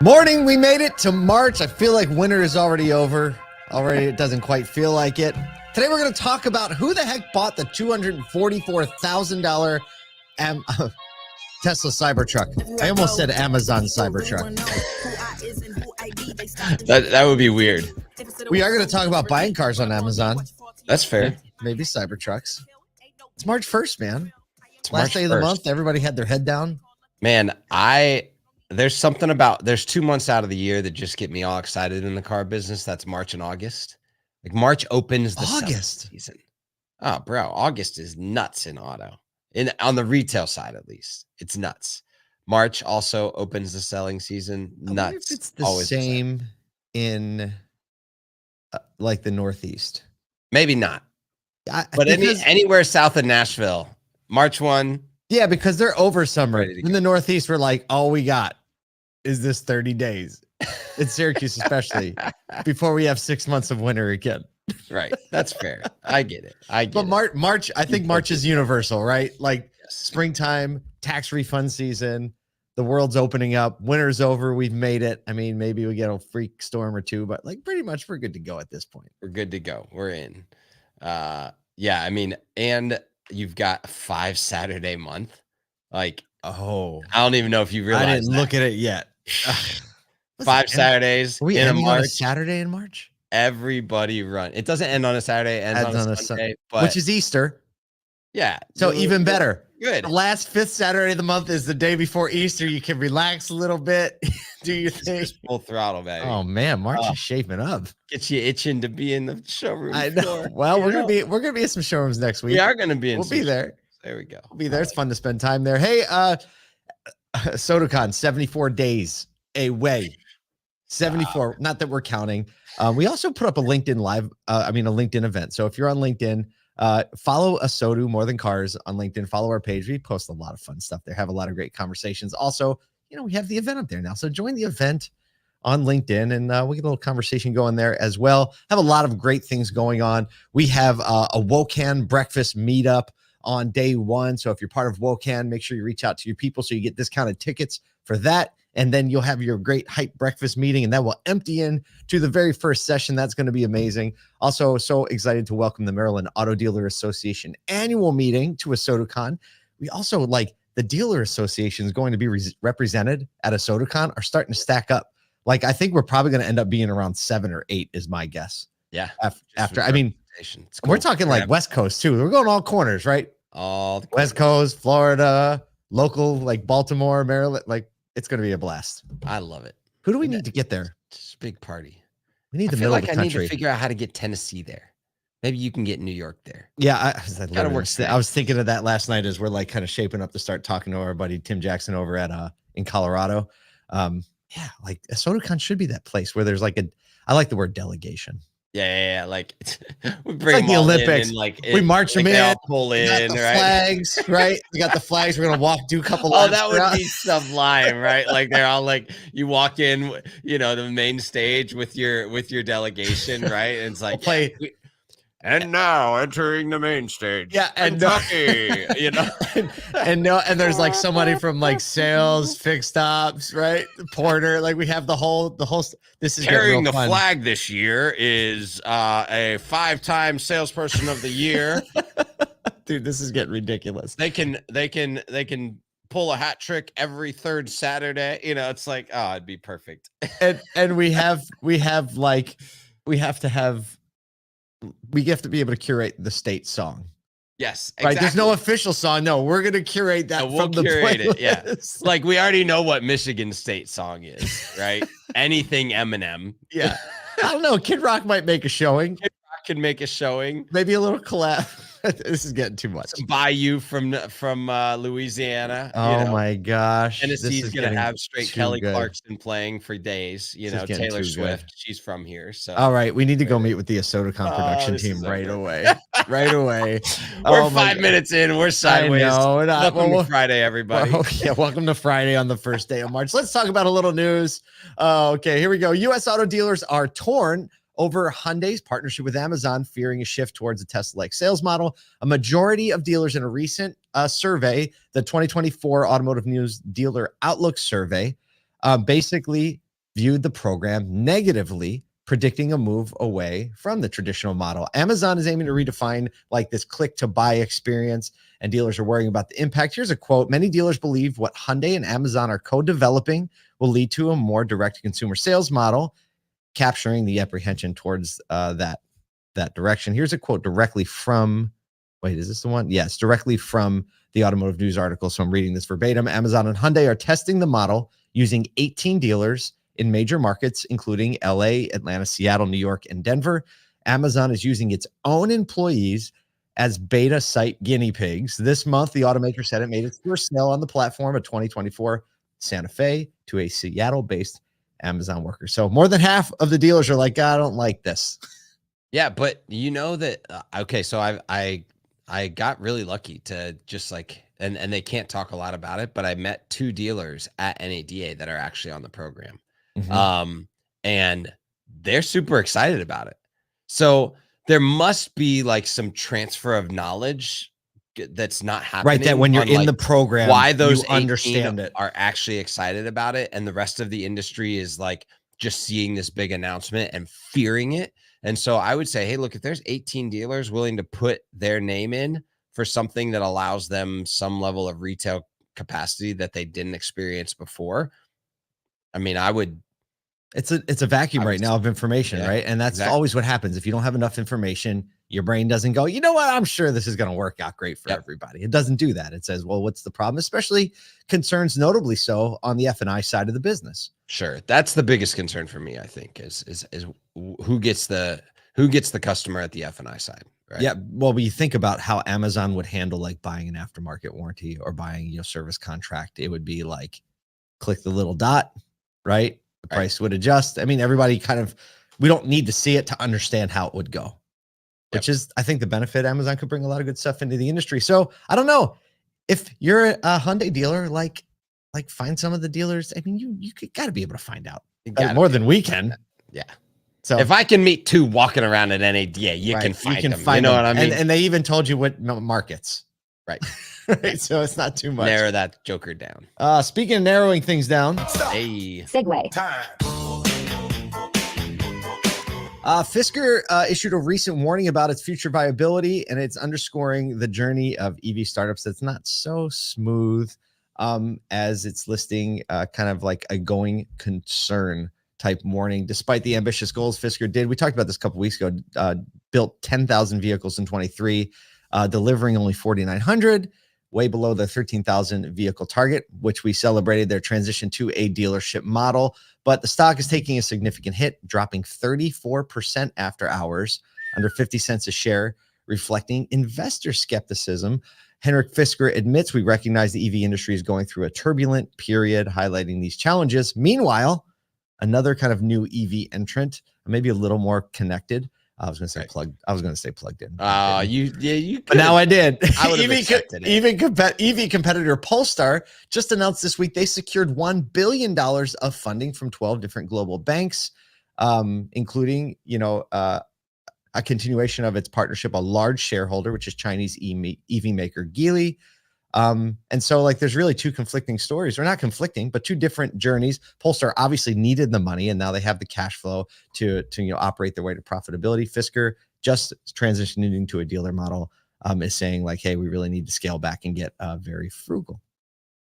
Morning, we made it to March. I feel like winter is already over. Already, it doesn't quite feel like it. Today, we're going to talk about who the heck bought the $244,000 Tesla Cybertruck. I almost said Amazon Cybertruck. That would be weird. We are going to talk about buying cars on Amazon. That's fair. Maybe Cybertrucks. It's March 1st, man. It's Last March day of the 1st. month. Everybody had their head down. Man, there's something about, there's 2 months out of the year that just get me all excited in the car business. That's March and August. Like March opens the August season. Oh, bro, August is nuts in auto. On the retail side, at least, it's nuts. March also opens the selling season. Nuts. It's the same in like the Northeast. Maybe not. But anywhere south of Nashville, March 1. Yeah, because they're over summer. In the Northeast, we're like, all we got is this 30 days. In Syracuse, especially, before we have 6 months of winter again. Right. That's fair. I get it. But March, I think March is universal, right? Like springtime, tax refund season, the world's opening up, winter's over, we've made it. I mean, maybe we get a freak storm or two, but like pretty much we're good to go at this point. We're good to go. We're in. Yeah, I mean, and you've got a 5 Saturday month. Like, oh, I don't even know if you realize I didn't look at it yet. 5 Saturdays in March. Saturday in March? Everybody run. It doesn't end on a Saturday, it ends on a Sunday, which is Easter. Yeah. So even better. Good. The last 5th Saturday of the month is the day before Easter. You can relax a little bit. Do you think? Full throttle, baby. Oh man, March is shaping up. Get you itching to be in the showroom. I know. Floor. Well, we're gonna be at some showrooms next week. We are gonna be in. We'll be there. There we go. We'll be there. It's fun to spend time there. Hey, ASOTU CON, 74 days away. 74. Wow. Not that we're counting. We also put up a LinkedIn live. A LinkedIn event. So if you're on LinkedIn, follow ASOTU More Than Cars on LinkedIn. Follow our page. We post a lot of fun stuff there. Have a lot of great conversations. Also, we have the event up there now. So join the event on LinkedIn and we get a little conversation going there as well. Have a lot of great things going on. We have a WOCAN breakfast meetup on day 1. So if you're part of WOCAN, make sure you reach out to your people so you get discounted tickets for that. And then you'll have your great hype breakfast meeting, and that will empty in to the very first session. That's going to be amazing. Also, so excited to welcome the Maryland Auto Dealer Association annual meeting to ASOTU CON. We also, like, the dealer association is going to be represented at ASOTU CON are starting to stack up. Like, I think we're probably going to end up being around 7 or 8 is my guess. Yeah. After I mean, cool. We're talking like West Coast too. We're going all corners, right? All the West Coast, Florida, local, like Baltimore, Maryland, like. It's going to be a blast. I love it. Who do we need to get there? It's a big party. We need the middle of the country. I need to figure out how to get Tennessee there. Maybe you can get New York there. Yeah, I was thinking of that last night as we're like kind of shaping up to start talking to our buddy Tim Jackson over at in Colorado. Yeah, like ASOTU CON should be that place where there's like I like the word delegation. Yeah. Like we bring like the Olympics. We march them in. They all pull in, right? Flags, right? We got the flags. We're gonna do a couple. Oh, that would be sublime, right? Like they're all like, you walk in, the main stage with your delegation, right? And it's like and now entering the main stage. Yeah, and Kentucky, and there's like somebody from like sales, fixed ops, right? Porter, like we have the whole. This is carrying the flag this year is a 5-time salesperson of the year. Dude, this is getting ridiculous. They can pull a hat trick every 3rd Saturday. It's like, oh, it'd be perfect. And we have to be able to curate the state song. Yes, exactly. Right. There's no official song. No, we're gonna curate that. We'll from the curate playlist. it. Yeah, like we already know what Michigan State song is, right? Anything Eminem. Yeah, I don't know. Kid Rock might make a showing. Kid Rock can make a showing. Maybe a little collab. This is getting too much. Some Bayou from Louisiana. Oh my gosh. Tennessee's gonna have straight Kelly Clarkson playing for days. Taylor Swift. She's from here. So all right, we need to go meet with the ASOTU CON production team right away. Right away. We're 5 minutes in. We're sideways. We're not. Welcome to Friday, everybody. Welcome to Friday on the first day of March. Let's talk about a little news. Okay, here we go. U.S. auto dealers are torn over Hyundai's partnership with Amazon, fearing a shift towards a Tesla-like sales model. A majority of dealers in a recent survey, the 2024 Automotive News Dealer Outlook survey, basically viewed the program negatively, predicting a move away from the traditional model. Amazon is aiming to redefine like this click to buy experience, and dealers are worrying about the impact. Here's a quote. Many dealers believe what Hyundai and Amazon are co-developing will lead to a more direct consumer sales model, capturing the apprehension towards that direction. Here's a quote directly from, wait, is this the one? Yes, directly from the Automotive News article. So I'm reading this verbatim. Amazon and Hyundai are testing the model using 18 dealers in major markets, including LA, Atlanta, Seattle, New York, and Denver. Amazon is using its own employees as beta site guinea pigs. This month, the automaker said it made its first sale on the platform, a 2024 Santa Fe, to a Seattle-based Amazon worker. So more than half of the dealers are like, I don't like this. Yeah, but you know that okay, so I got really lucky to just like and they can't talk a lot about it, but I met 2 dealers at NADA that are actually on the program. And they're super excited about it. So there must be like some transfer of knowledge that's not happening. Right, that when you're in the program, why those you understand it, are actually excited about it, and the rest of the industry is like just seeing this big announcement and fearing it. And so I would say, hey, look, if there's 18 dealers willing to put their name in for something that allows them some level of retail capacity that they didn't experience before, I mean, I would. It's a vacuum right now of information, right? And that's always what happens. If you don't have enough information, your brain doesn't go, you know what? I'm sure this is going to work out great for everybody. It doesn't do that. It says, well, what's the problem? Especially concerns notably so on the F&I side of the business. Sure. That's the biggest concern for me, I think, is who gets the customer at the F&I side. Right? Yeah. Well, when you think about how Amazon would handle like buying an aftermarket warranty or buying, you know, service contract, it would be like, click the little dot, right? The price would adjust. I mean, everybody kind of, we don't need to see it to understand how it would go, which is, I think, the benefit. Amazon could bring a lot of good stuff into the industry. So I don't know if you're a Hyundai dealer, like find some of the dealers. I mean, you got to be able to find out more than we can. Yeah. So if I can meet 2 walking around at NADA, you can find them. You know what I mean? And they even told you what markets. Right. Right. So it's not too much. Narrow that joker down. Speaking of narrowing things down. Hey. Segue. Fisker issued a recent warning about its future viability, and it's underscoring the journey of EV startups that's not so smooth, as it's listing kind of like a going concern type warning. Despite the ambitious goals Fisker did, we talked about this a couple weeks ago, built 10,000 vehicles in 23, delivering only 4,900, way below the 13,000 vehicle target, which we celebrated their transition to a dealership model. But the stock is taking a significant hit, dropping 34% after hours, under 50 cents a share, reflecting investor skepticism. Henrik Fisker admits, we recognize the EV industry is going through a turbulent period, highlighting these challenges. Meanwhile, another kind of new EV entrant, maybe a little more connected. I was going to say plugged. I was going to say plugged in. You. But now I did. I would have accepted it. EV competitor Polestar just announced this week they secured $1 billion of funding from 12 different global banks, including, you know, a continuation of its partnership, a large shareholder, which is Chinese EV maker Geely. And so like there's really 2 conflicting stories, or not conflicting, but 2 different journeys. Polestar obviously needed the money, and now they have the cash flow to you know, operate their way to profitability. Fisker, just transitioning into a dealer model, is saying like, hey, we really need to scale back and get very frugal.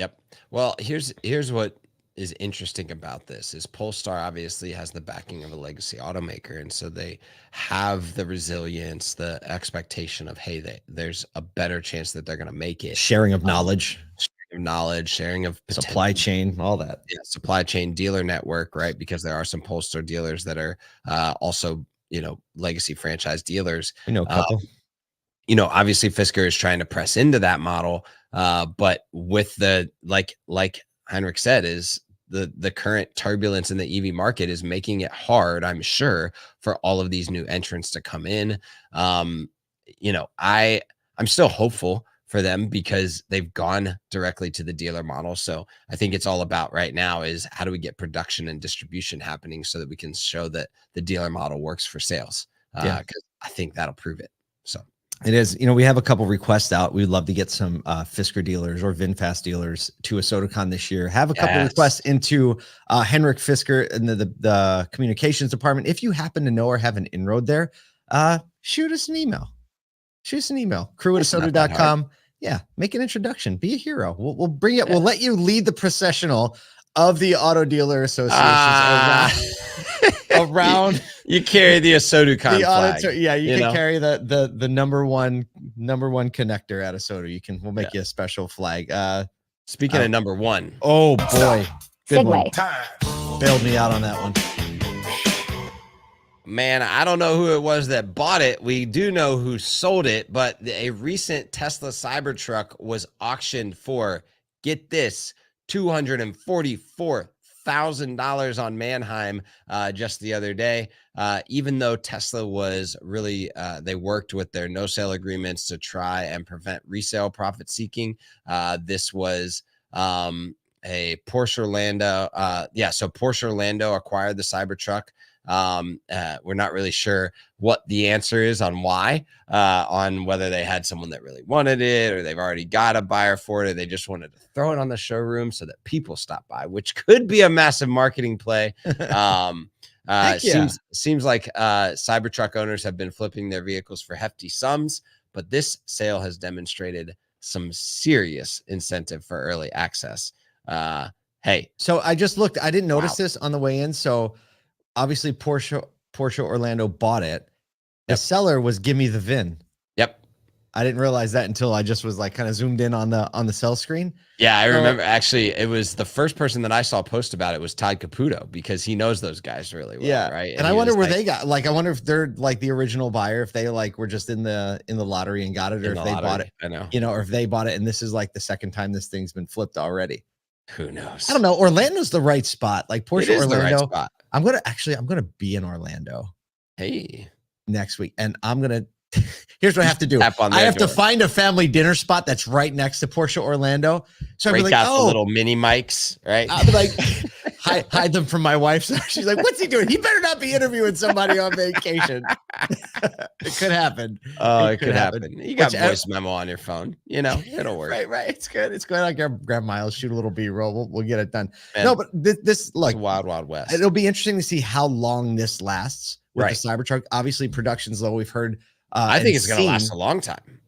Yep. Well, here's what is interesting about this is Polestar obviously has the backing of a legacy automaker, and so they have the resilience, the expectation of, hey, there's a better chance that they're going to make it. Sharing of knowledge, sharing of supply chain, all that. Yeah, supply chain, dealer network, right? Because there are some Polestar dealers that are also, you know, legacy franchise dealers. We know a couple. You know, obviously Fisker is trying to press into that model, but with the like Henrik said, is the current turbulence in the EV market is making it hard, I'm sure, for all of these new entrants to come in. You know, I'm still hopeful for them because they've gone directly to the dealer model. So I think it's all about right now is how do we get production and distribution happening so that we can show that the dealer model works for sales? Because I think that'll prove it. So It is. We have a couple requests out. We'd love to get some Fisker dealers or VinFast dealers to ASOTU CON this year. Have a couple requests into Henrik Fisker and the communications department. If you happen to know or have an inroad there, shoot us an email. crew@asotu.com. Yeah, make an introduction. Be a hero. We'll bring it. We'll let you lead the processional of the auto dealer associations around. You carry the ASOTU CON flag. You can carry the number one connector at ASOTU. We'll make you a special flag. Speaking of number one. Oh boy. Good one. Segway. Bailed me out on that one. Man, I don't know who it was that bought it. We do know who sold it, but a recent Tesla Cybertruck was auctioned for, get this, $244,000 on Manheim just the other day. Even though Tesla was really, they worked with their no sale agreements to try and prevent resale profit seeking. This was a Porsche Orlando. So Porsche Orlando acquired the Cybertruck. We're not really sure what the answer is on why, on whether they had someone that really wanted it, or they've already got a buyer for it, or they just wanted to throw it on the showroom so that people stop by, which could be a massive marketing play. Seems like Cybertruck owners have been flipping their vehicles for hefty sums, but this sale has demonstrated some serious incentive for early access. Hey, so I just looked, I didn't notice this on the way in. So obviously Porsche Orlando bought it. The seller was Give Me the VIN. Yep. I didn't realize that until I just was like kind of zoomed in on the sell screen. Yeah, I remember actually it was the first person that I saw post about it was Todd Caputo, because he knows those guys really well. Yeah. Right. And I wonder where they got, like, I wonder if they're like the original buyer, if they like were just in the lottery and got it, or if they bought it. I know. Or if they bought it and this is like the second time this thing's been flipped already. Who knows? I don't know. Orlando's the right spot. Like Porsche Orlando. The right spot. I'm gonna be in Orlando. Hey, next week, and I'm gonna. Here's what I have to do. I have to find a family dinner spot that's right next to Porsche Orlando. So I'd be like, the little mini mics, right? I'll be like, hide them from my wife. So she's like, what's he doing? He better not be interviewing somebody on vacation. It could happen. Oh, it could happen. You got voice memo on your phone. It'll work. Right. It's good. It's good. I'll grab Miles, shoot a little B-roll. We'll get it done. Man, no, but this like Wild West. It'll be interesting to see how long this lasts with the Cybertruck. Obviously, production's low. We've heard. I think it's going to last a long time.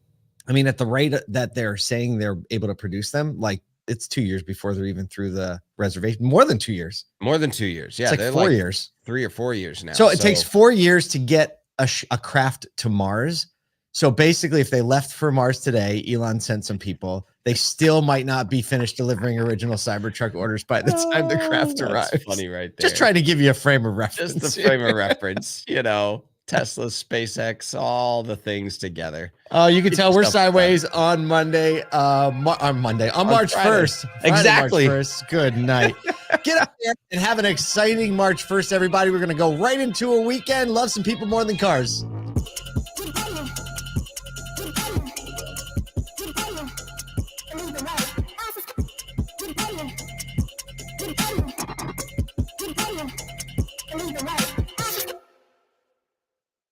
I mean, at the rate that they're saying they're able to produce them, like it's 2 years before they're even through the reservation. More than 2 years. More than 2 years. Yeah, it's like 4 years. 3 or 4 years now. So it takes 4 years to get a craft to Mars. So basically, if they left for Mars today, Elon sent some people. They still might not be finished delivering original Cybertruck orders by the time the craft arrives. Funny, right there. Just trying to give you a frame of reference. Just the frame of reference. Tesla, SpaceX, all the things together. Oh, you can tell we're sideways on Monday. On March 1st. Exactly. March 1st. Good night. Get up there and have an exciting March 1st, everybody. We're going to go right into a weekend. Love some people more than cars.